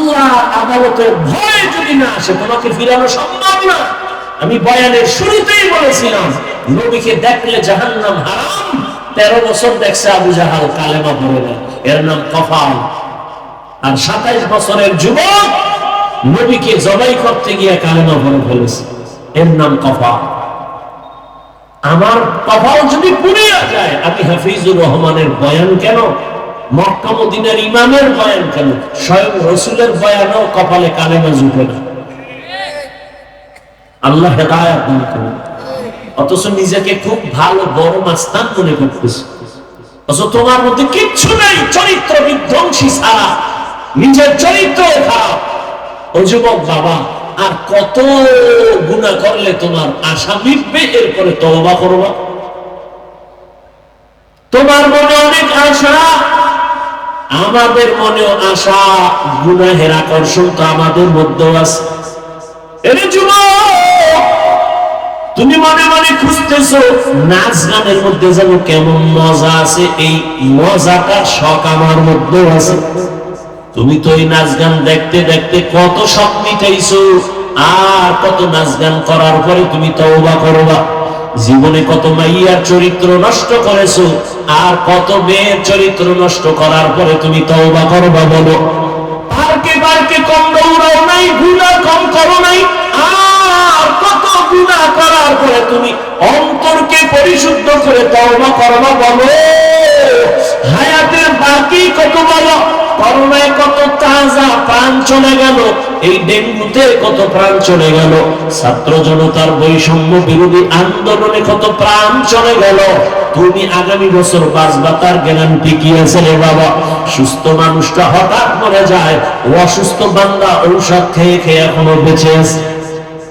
আল্লাহ আদালতের ভয় যদি না আসে তোমাকে ফিরানো সম্ভব না। আমি বয়ানের শুরুতেই বলেছিলাম নবীকে দেখলে জাহান্নাম হারাম। 13 বছর দেখছে আবু জাহাল, কালেমা পড়ে না, এর নাম কফাল। আর 27 বছরের যুবক নবীকে জবাই করতে গিয়ে কালেমা পড়ে ফেলেছে, এর নাম কফাল। আমার কপাল যদি পুড়ে যায়, আমি হাফিজুর রহমানের বয়ান কেন, মক্কা মদিনার ইমামের বয়ান কেন, স্বয়ং রাসূলের বয়ানও কপালে কালেমা জুটে না। আল্লাহ হেদায়েত দান করুন। অথচ নিজেকে খুব ভালো বড় মাস্তান মনে করতেছে, অথচ তোমার মধ্যে কিচ্ছু নাই, চরিত্র বিধ্বংসী ছাড়া। নিজের চরিত্র খারাপ। ও যুবক বাবা, আর কত গুনাহ করলে তোমার আশা মিটবে? এরপরে তওবা করবা। তোমার মনে অনেক আশা, আমাদের মনেও আশা, গুনাহের আকর্ষণ তো আমাদের মধ্যেও আছে। এরে যুবক, তুমি মনে মনে খুঁজতেছো নাচ গানের মধ্যে যেন কেমন মজা আছে, এই মজাটার শখ আমার মধ্যেও আছে। তুমি তো এই নাচ গান দেখতে দেখতে কত শখ মিটাইছো, আর কত নাচ গান করার পরে তুমি তওবা করবা। জীবনে কত মাইয়ার চরিত্র নষ্ট করেছো, আর কত মেয়ের চরিত্র নষ্ট করার পরে তুমি তওবা করবা। বলো, পার্কে পার্কে কম দৌড়াও নাই, গুনাহ কম করো নাই, আর কত গুনাহ করার পরে তুমি অন্তরকে পরিশুদ্ধ করে তওবা করবা। বলো, হায়াতের বাকি কত বলো, করোনায় কত তাজা প্রাণ চলে গেল, এই ডেঙ্গুতে কত প্রাণ চলে গেল, ছাত্র জনতার বৈষম্য বিরোধী আন্দোলনে কত প্রাণ চলে গেল। তুমি আগামী বছর বাঁচবা তার গ্যারান্টি কি আছে রে বাবা? সুস্থ মানুষটা হঠাৎ মরে যায়, অসুস্থ বান্দা ঔষধ খেয়ে খেয়ে এখনো বেঁচে আছে।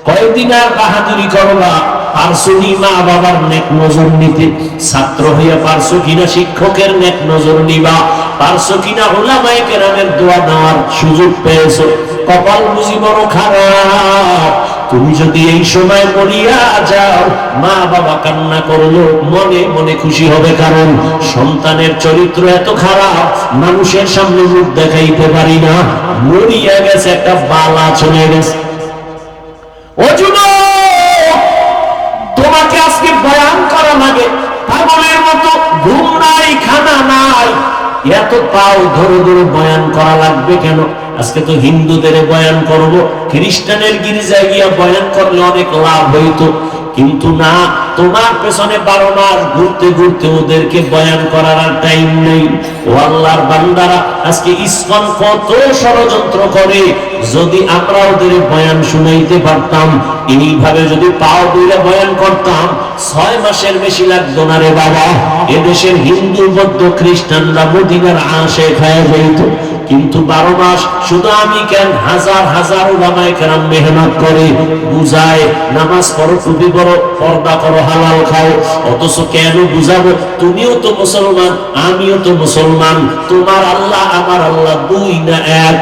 কয়েকদিন আর বাহাদুরি করবা? পারছো কি মা বাবার নেক নজর নিতে? ছাত্র হইয়া পারছো কিনা শিক্ষকের নেক নজর নিবা? পারছো কিনা উলামায়ে কেরামের দোয়া নেওয়ার সুযোগ পেয়েছো? কপাল বুঝি বড় খারাপ। তুমি যদি এই সময় মরিয়া যাও, মা বাবা কান্না করলো, মনে মনে খুশি হবে, কারণ সন্তানের চরিত্র এত খারাপ, মানুষের সামনে মুখ দেখাইতে পারি না, মরিয়া গেছে, একটা বালা চলে গেছে। ও যুবক, তোমাকে আজকে বয়ান করা লাগে, পাগলের মতো ঘুম নাই, খানা নাই, এত পাও ধরে ধরে বয়ান করা লাগবে কেন? আজকে তো হিন্দুদের বয়ান করব, খ্রিস্টানের গির্জায় গিয়া বয়ান করলে অনেক লাভ হইতো, কিন্তু না, তোমার পেছনে 12 মাস ঘুরতে ঘুরতে ওদেরকে বয়ান করার আর টাইম নেই। ও আল্লাহর বান্দারা, আজকে ইসকন কত ষড়যন্ত্র করে, যদি আমরা ওদের বয়ান শুনাইতে পারতাম, এইভাবে যদি পাও দুইটা বয়ান করতাম, 6 মাসের বেশি লাগতো না রে বাবা। এদেশের হিন্দু বৌদ্ধ খ্রিস্টানরা মদিনার আশেক হয়ে যাইত। কিন্তু 12 মাস শুধু আমি কেন, হাজার হাজার উলামায়ে কেরাম মেহনত করে বুঝায়, নামাজ পড়ো, টুপি পড়ো, পর্দা করো, হালাল খাও। অথচ কেন বুঝাবো? তুমিও তো মুসলমান, আমিও তো মুসলমান, তোমার আল্লাহ আমার আল্লাহ দুই না এক?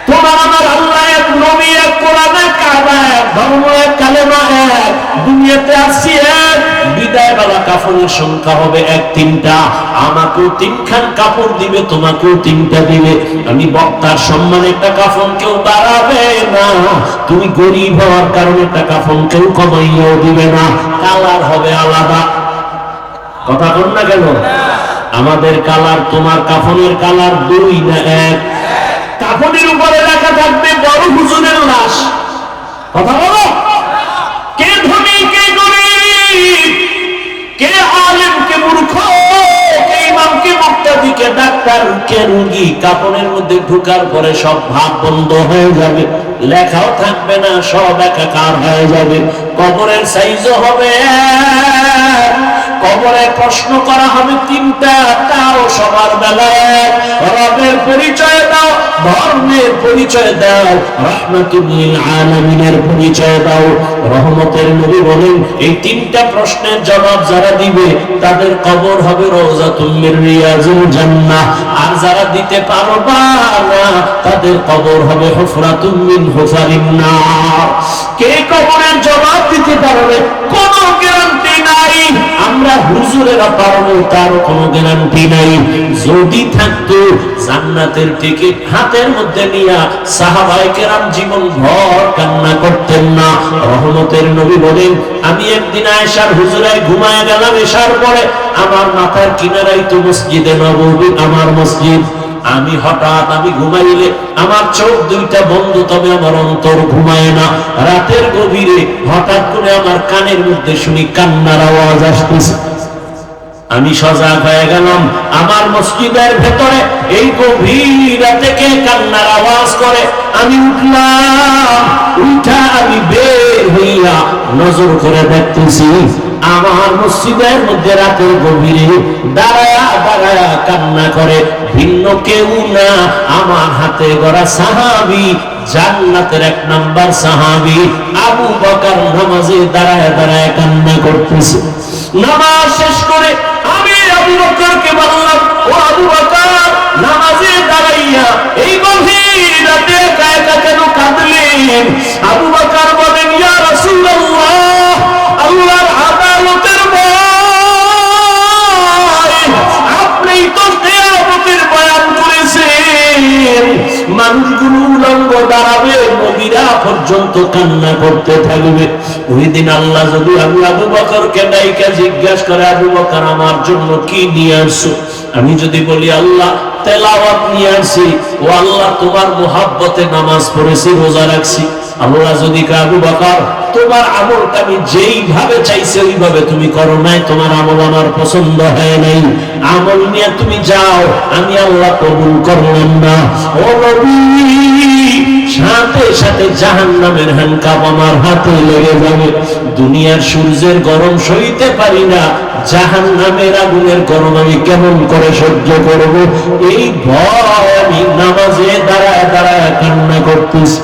তোমার আমার আল্লাহ এক, নবী এক, কোরআন এক, কাবা এক, ধর্ম এক, কালেমা এক, দুনিয়াতে আসছি এক। বিদায় বেলা কাফনের সংখ্যা হবে 1-3টা। আমাকেও 3খান কাপড় দিবে, তোমাকেও 3টা দিবে। আমি বক্তার সম্মানে একটা কাফন কেউ বাড়াবে না, তুমি গরিব হওয়ার কারণে একটা কাফন কেউ কমাইয়াও দিবে না, কালার হবে আলাদা। কথা বল না কেন? আমাদের কালার তোমার কাফনের কালার 2 না 1? কাফনের উপরে লেখা থাকবে বড় হুজুরের লাশ। কথা বলো, কে ধনী কে গরিব, কে আলেম কে মূর্খ, কে ইমাম কে মুক্তাদি, কে ডাক্তার কে রোগী, কাফনের মধ্যে ঢোকার পরে সব ভাব বন্ধ হয়ে যাবে, লেখাও থাকবে না, সব একাকার হয়ে যাবে। কবরের সাইজও হবে, কবরে প্রশ্ন করা হবে 3টা, তাও সবার বেলায় রবের পরিচয় দাও, ধর্মের পরিচয় দাও, রাহমাতুল লিল আলামিনের পরিচয় দাও। রহমতের নবী বলেন, এই 3টা প্রশ্নের জবাব যারা দিবে তাদের কবর হবে রওজাতুম মির রিয়াজিল জান্নাহ, আর যারা দিতে পারবা না তাদের কবর হবে হুফরাতুম মিন হুফারিন নার। কে কবরের জবাব দিতে পারবে? কোনো গ্যারান্টি নাই। আমরা হুজুরেরা পারবো তার কোনো গ্যারান্টি নাই। যদি থাকতো জান্নাতের টিকিট হাতের মধ্যে নিয়া সাহাবায়ে কেরাম জীবন ভর কান্না করতেন না। রহমতের নবী বলেন, আমি একদিন আয়েশার হুজুরায় ঘুমায় গেলাম এশার পরে, আমার মাথার কিনারাই তো মসজিদে নববী, আমার মসজিদ। আমি হঠাৎ ঘুমাইলে আমার চোখ দুইটা বন্ধ, তবে আমার অন্তর ঘুমায় না। রাতের গভীরে হঠাৎ করে আমার কানের মধ্যে শুনি কান্নার আওয়াজ আসতেছে। আমি সজাগ হয়ে গেলাম, আমার মসজিদের ভেতরে এই গভীর রাতে কে কান্নার আওয়াজ করে। আমি উঠলাম, উঠা আমি বের হইয়া নজর করে দেখতেছি আমার মসজিদের মধ্যে রাতের গভীরে দাঁড়ায়া দাঁড়ায়া কান্না করে ভিন্ন কেউ না, আমার হাতে গড়া সাহাবী, জান্নাতের 1 নাম্বার সাহাবী আবু বকর নামাজে দাঁড়ায় দাঁড়ায় কান্না করতেছে। নামাজ শেষ করে আমি আবু বকরকে বললাম, ও আবু বকর, নামাজে দাঁড়াইয়া এই গভীর রাতে একা একা কেন কাঁদলেন? আবু বকর বলেন, ইয়া রাসূলুল্লাহ, আল্লাহর আদালতের ভয়, আপনি তো কিয়ামতের বয়ান করেছেন, মানুষগুলো উলঙ্গ দাঁড়াবে, নবীরা পর্যন্ত কান্না করতে থাকবে। ওই দিন আল্লাহ যদি আবু বকরকে ডাইকা জিজ্ঞাসা করে, আবু বকর আমার জন্য কি নিয়ে আসছো? আমি যদি বলি আল্লাহ তেলাওয়াত নিয়ে আসছি, ও আল্লাহ তোমার মুহাব্বতে নামাজ পড়েছি, রোজা রাখছি। আল্লাহ যদি কয়, আবু বকর তোমার আমলটা আমি যেইভাবে চাইছি ওইভাবে তুমি করো নাই, তোমার আমল আমার পছন্দ হয় নাই, আমল নিয়ে তুমি যাও, আমি আল্লাহ কবুল করলাম না। ও নবী, সাথে সাথে জাহান্নামের হ্যান্ডকাপ আমার হাতে লেগে যাবে। দুনিয়ার সূর্যের গরম সইতে পারি না, জাহান্নামের আগুনের গরম আমি কেমন করে সহ্য করব? এই ভয় আমি নামাজে দাঁড়ায় দাঁড়ায় কান্না করতেছি।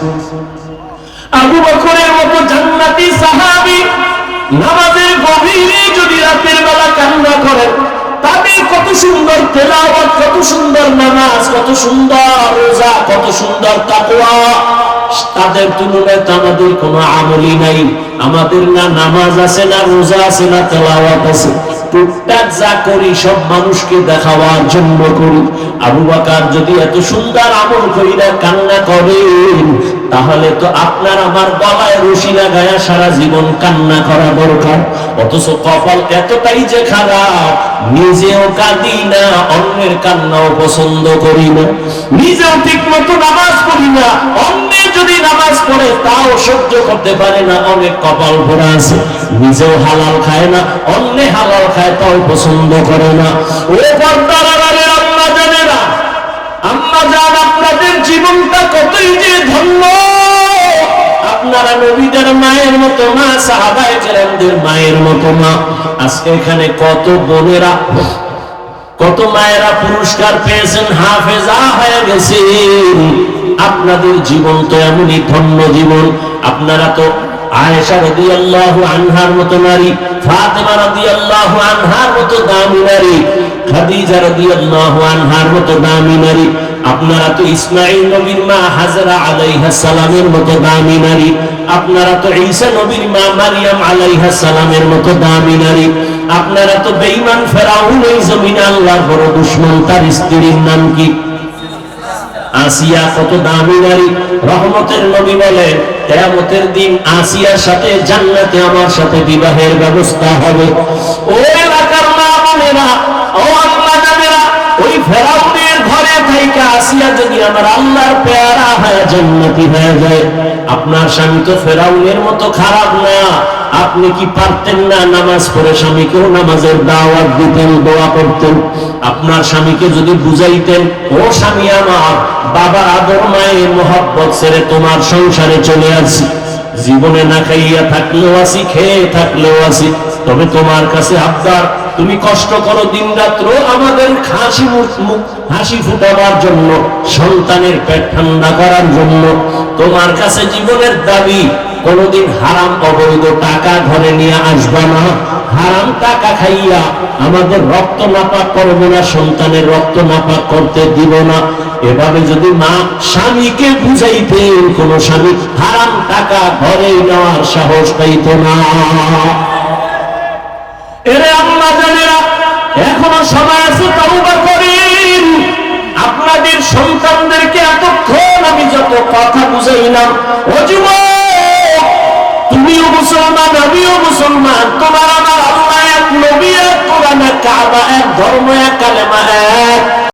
আবু বকরের মতো জান্নাতি সাহাবী নামাজের গভীরে যদি রাতের বেলা কান্না করেন, তাদের কত সুন্দর তেলাওয়াত, কত সুন্দর নামাজ, কত সুন্দর রোজা, কত সুন্দর তাকওয়া, তাদের তুলনায় তো আমাদের কোনো আমলই নাই। আমাদের না নামাজ আছে, না রোজা আছে, না তেলাওয়াত আছে। টুকটাক যা করি সব মানুষকে দেখাবার জন্য করি। আবু বকর যদি এত সুন্দর আমল কইরা কান্না করেন, তাহলে তো আপনার আমার গলায় রশি লাগায়া সারা জীবন কান্না করা দরকার। অথচ কপাল এতটাই যে খারাপ, নিজেও কাঁদি না, অন্যের কান্নাও পছন্দ করি না। নিজেও ঠিক মতো নামাজ পড়ি না, অন্যের যদি নামাজ পড়ে তাও সহ্য করতে পারে না, অনেক কপাল ভরা আছে। নিজেও হালাল খায় না, অন্য হালাল খায় তাও পছন্দ করে না। ও পর্দার আড়ালের আম্মা জানেরা, আম্মা জান, আপনাদের জীবনটা কতই যে ধন্য। আপনারা নবীদের মায়ের মতো মা, সাহাবায়ে কেরামদের মায়ের মতো মা। আজকে এখানে কত বোনেরা, কত মায়েরা পুরস্কার পেয়েছেন, হাফেজা হয়ে গেছেন। আপনাদের জীবন তো এমনই ধন্য জীবন। আপনারা তো আয়েশা রাদিয়াল্লাহু আনহার মতো নারী, ফাতেমা রাদিয়াল্লাহু আনহার মতো দামি নারী, খাদিজা রাদিয়াল্লাহু আনহার মতো দামি নারী। আপনারা তো ইসমাঈল নবীর মা হাজরা আলাইহা সালামের মতো দামি নারী। আপনারা তো ঈসা নবীর মা মারিয়াম আলাইহা সালামের মতো দামি নারী। আপনারা তো বেঈমান ফেরাউন, এই জমিনে আল্লাহর বড় দুশমন, তার স্ত্রীর নাম কি? আসিয়া, কত দামি নারী। রহমতের নবী বলেন, কিয়ামতের দিন আসিয়ার সাথে জান্নাতে আমার সাথে বিবাহের ব্যবস্থা হবে। ও এলাকার মা বোনেরা, ও আম্মা জানেরা, ওই ফেরাউনের ঘরে থেকে আসিয়া যদি আমার আল্লাহর পেয়ারা হয়ে জান্নাতি হয়ে যায়, আপনার স্বামী তো ফেরাউনের মতো খারাপ না। আপনি কি পারতেন না নামাজ পড়ে স্বামীকেও নামাজের দাওয়াত দিতেন, দোয়া করতেন? আপনার স্বামীকে যদি বুঝাইতেন, ও স্বামী আমার, বাবা আদর মায়ের মোহাব্বত ছেড়ে তোমার সংসারে চলে আসি, জীবনে না খাইয়া থাকলেও আসি, খেয়ে থাকলেও আসি, তবে তোমার কাছে আবদার, তুমি কষ্ট করো দিন রাত্র আমাদের হাসি ফুটাবার জন্য, সন্তানের পেট ঠান্ডা করার জন্য। তোমার কাছে জীবনের দাবি, কোনদিন হারাম অবৈধ টাকা ঘরে নিয়ে আসবা না, হারাম টাকা খাইয়া আমাদের রক্ত নাপাক করবো না, সন্তানের রক্ত নাপাক করতে দিব না। এভাবে যদি মা স্বামীকে বুঝাইতেন, কোন স্বামী হারাম টাকা ঘরে নেওয়ার সাহস পাইত না। এরে আম্মা বাজানেরা, এখনো সময় আছে, তওবা করেন। আপনাদের সন্তানদেরকে এতক্ষণ আমি যত কথা বুঝাইলাম, ও যুবক, তুমিও মুসলমান, আমিও মুসলমান, তোমার আমার আল্লাহ এক, নবী এক, কোরআন এক, কাবা এক, ধর্ম এক, কালেমা এক।